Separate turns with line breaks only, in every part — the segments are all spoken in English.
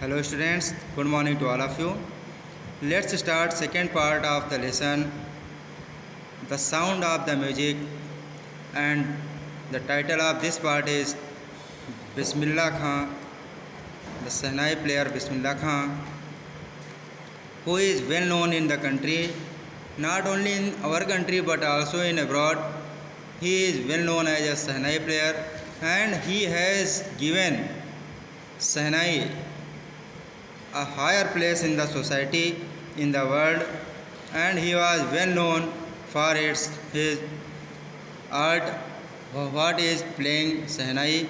Hello students, good morning to all of you. Let's start second part of the lesson, the sound of the music, and the title of this part is Bismillah Khan, the Sahnai player Bismillah Khan, who is well known in the country, not only in our country but also in abroad. He is well known as a Sahnai player and he has given Sahnai a higher place in the society, in the world, and he was well known for his art, what is playing Sahnai.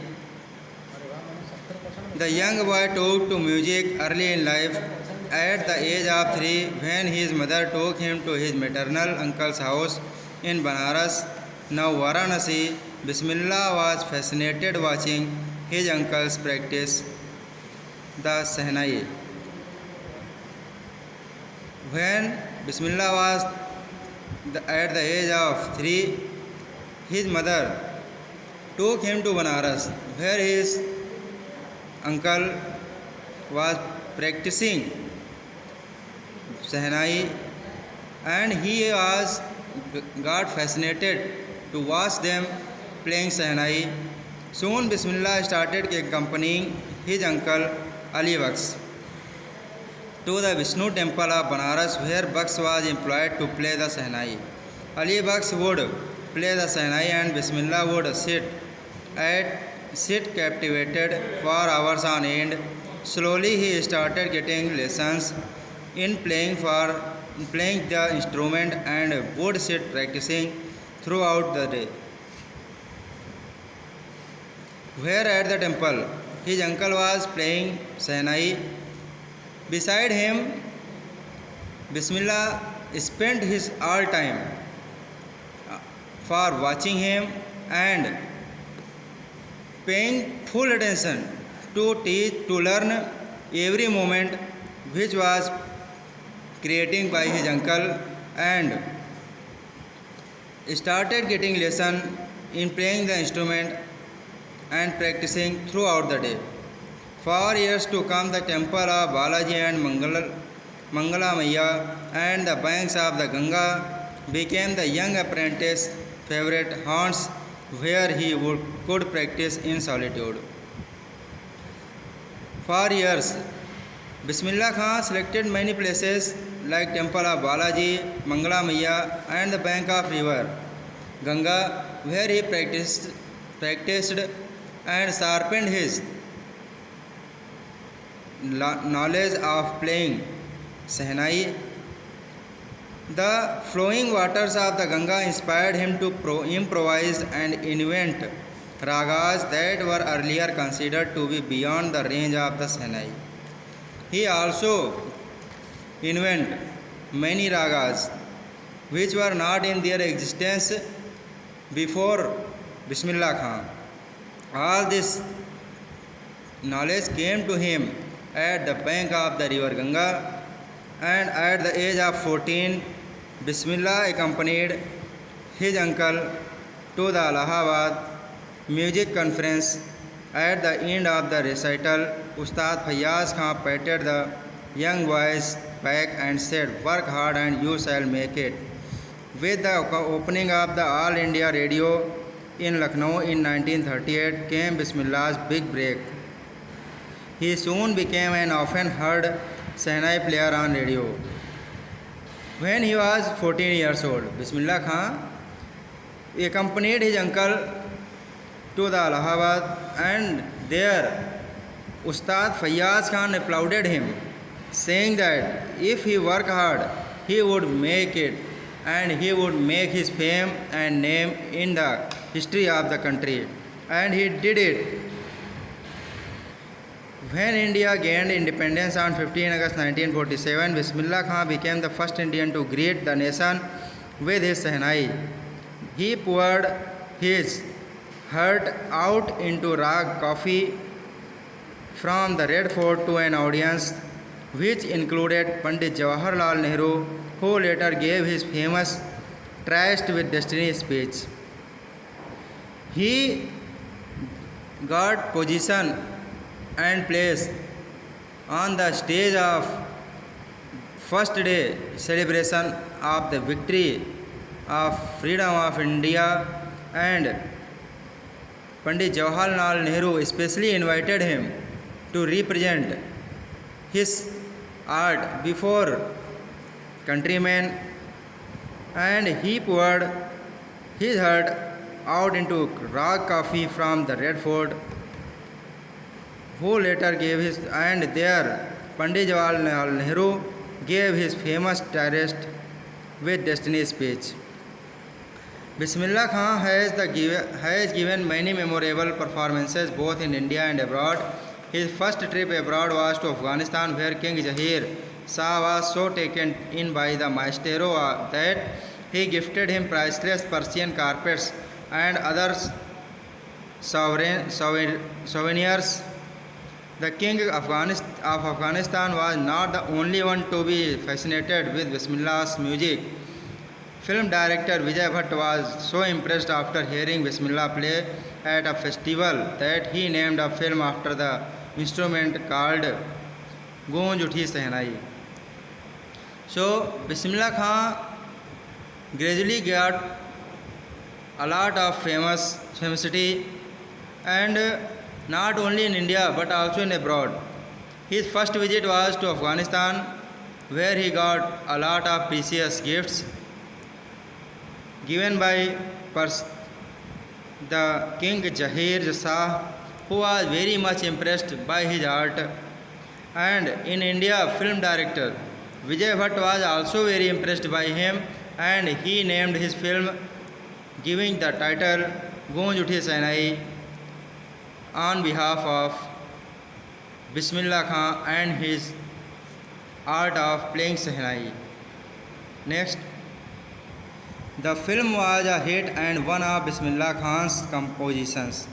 The young boy took to music early in life. At the age of 3, when his mother took him to his maternal uncle's house in Banaras, now Varanasi, Bismillah was fascinated watching his uncles practice the Sahnai. When Bismillah was at the age of 3, his mother took him to Banaras, where his uncle was practicing Sahnai, and he got fascinated to watch them playing Sahnai. Soon Bismillah started accompanying his uncle Ali Baks to the Vishnu temple of Banaras, where Baks was employed to play the Sahnai. Ali Baks would play the Sahnai and Bismillah would sit captivated for hours on end. Slowly he started getting lessons in playing the instrument and would sit practicing throughout the day. Where at the temple his uncle was playing Sahnai, beside him Bismillah spent his all time for watching him and paying full attention to learn every moment which was creating by his uncle, and started getting lesson in playing the instrument and practicing throughout the day. For years to come, the temple of Balaji and Mangala Maiya and the banks of the Ganga became the young apprentice's favorite haunts, where he could practice in solitude. For years, Bismillah Khan selected many places like temple of Balaji, Mangala Maiya and the bank of river Ganga, where he practiced and sharpened his knowledge of playing Sahnai. The flowing waters of the Ganga inspired him to improvise and invent ragas that were earlier considered to be beyond the range of the Sahnai. He also invented many ragas which were not in their existence before Bismillah Khan. All this knowledge came to him at the bank of the river Ganga, and at the age of 14, Bismillah accompanied his uncle to the Allahabad music conference. At the end of the recital, Ustad Fayyaz Khan patted the young boy's back and said, "Work hard and you shall make it." With the opening of the All India Radio in Lucknow in 1938 came Bismillah's big break. He soon became an often heard Sahnai player on radio. When he was 14 years old, Bismillah Khan accompanied his uncle to the Allahabad, and there Ustad Fayyaz Khan applauded him, saying that if he worked hard, he would make it and he would make his fame and name in the history of the country. And he did it. When India gained independence on 15 August 1947, Bismillah Khan became the first Indian to greet the nation with his Sahnai. He poured his heart out into rag coffee from the Red Fort to an audience which included Pandit Jawaharlal Nehru, who later gave his famous Trust with Destiny speech. He got position and place on the stage of first day celebration of the victory of freedom of India, and Pandit Jawaharlal Nehru especially invited him to represent his art before countrymen, and he poured his heart out into raw coffee from the Red Fort, who later gave his, and there Pandit Jawaharlal Nehru gave his famous terrorist with destiny speech. Bismillah Khan has given many memorable performances both in India and abroad. His first trip abroad was to Afghanistan, where King Zahir Shah was so taken in by the maestro that he gifted him priceless Persian carpets and other souvenirs. The king of Afghanistan was not the only one to be fascinated with Bismillah's music. Film director Vijay Bhatt was so impressed after hearing Bismillah play at a festival that he named a film after the instrument called Goonj Uthi Sehnai. So Bismillah Khan gradually got a lot of famosity, and not only in India but also in abroad. His first visit was to Afghanistan, where he got a lot of precious gifts given by the King Zahir Shah, who was very much impressed by his art. And in India, film director Vijay Bhatt was also very impressed by him, and he named his film giving the title Goonj Uthi Sehnai on behalf of Bismillah Khan and his art of playing Sehnai. Next, the film was a hit and one of Bismillah Khan's compositions.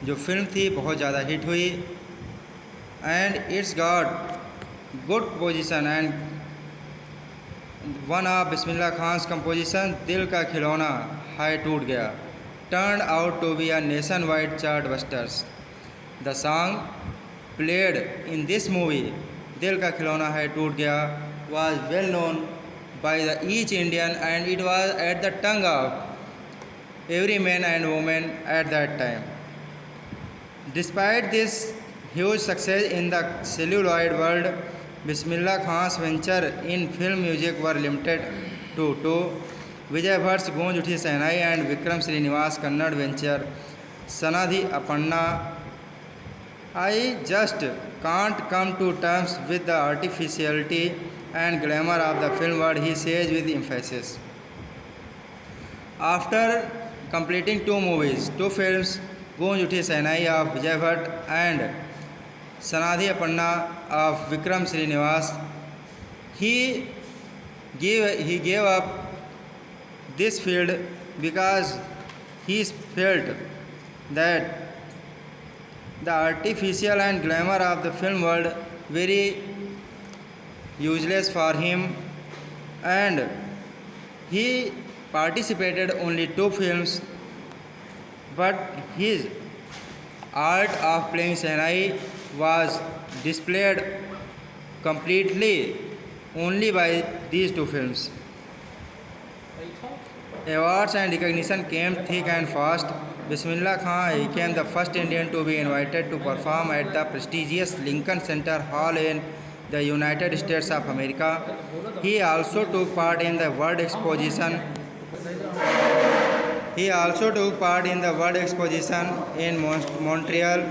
जो film थी बहुत ज़्यादा hit हुई, and it's got good position, and one of Bismillah Khan's composition दिल का खिलौना हाय टूट गया turned out to be a nationwide chart busters. The song played in this movie, Dil Ka Khilona Hai Toot Gaya, was well known by the each Indian, and it was at the tongue of every man and woman at that time. Despite this huge success in the celluloid world, Bismillah Khan's venture in film music were limited to two: Vijay Bhatt's Goonj Uthi Sehnai and Vikram Srinivas' Kannada venture Sanadhi Apanna. I just can't come to terms with the artificiality and glamour of the film world, he says with emphasis. After completing two films, Goonj Uthi Sehnai of Vijay Bhatt and Sanadhi Apanna of Vikram Srinivas, he gave up this field because he felt that the artificial and glamour of the film world very useless for him, and he participated only two films, but his art of playing Sehnai was displayed completely only by these two films. Awards and recognition came thick and fast. Bismillah Khan became the first Indian to be invited to perform at the prestigious Lincoln Center Hall in the United States of America. He also took part in the World Exposition. In Montreal,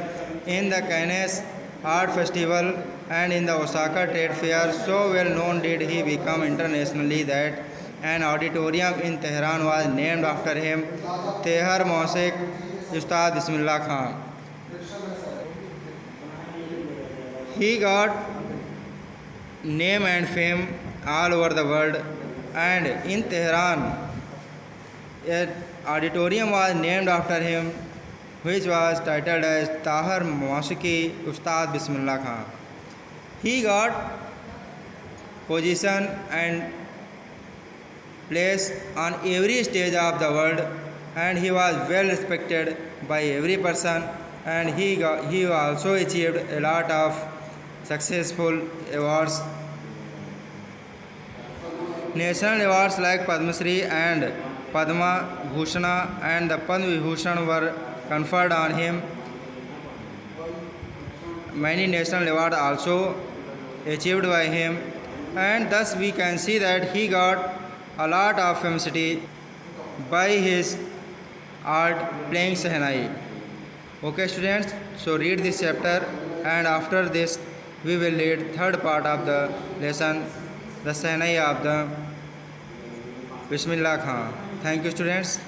in the Cannes Art Festival, and in the Osaka Trade Fair. So well known did he become internationally that an auditorium in Tehran was named after him, Tehar Mosik Ustad Bismillah Khan. He got name and fame all over the world, and in Tehran, an auditorium was named after him, which was titled as Tahar Mosiki Ustad Bismillah Khan. He got position and place on every stage of the world, and he was well respected by every person, and he also achieved a lot of successful awards. National awards like Padma Shri and Padma Bhushana and the Padma Vibhushan were conferred on him. Many national awards also achieved by him, and thus we can see that he got a lot of publicity by his art playing Sehnai. Okay students, so read this chapter, and after this we will read third part of the lesson, the Sehnai of the Bismillah Khan. Thank you students.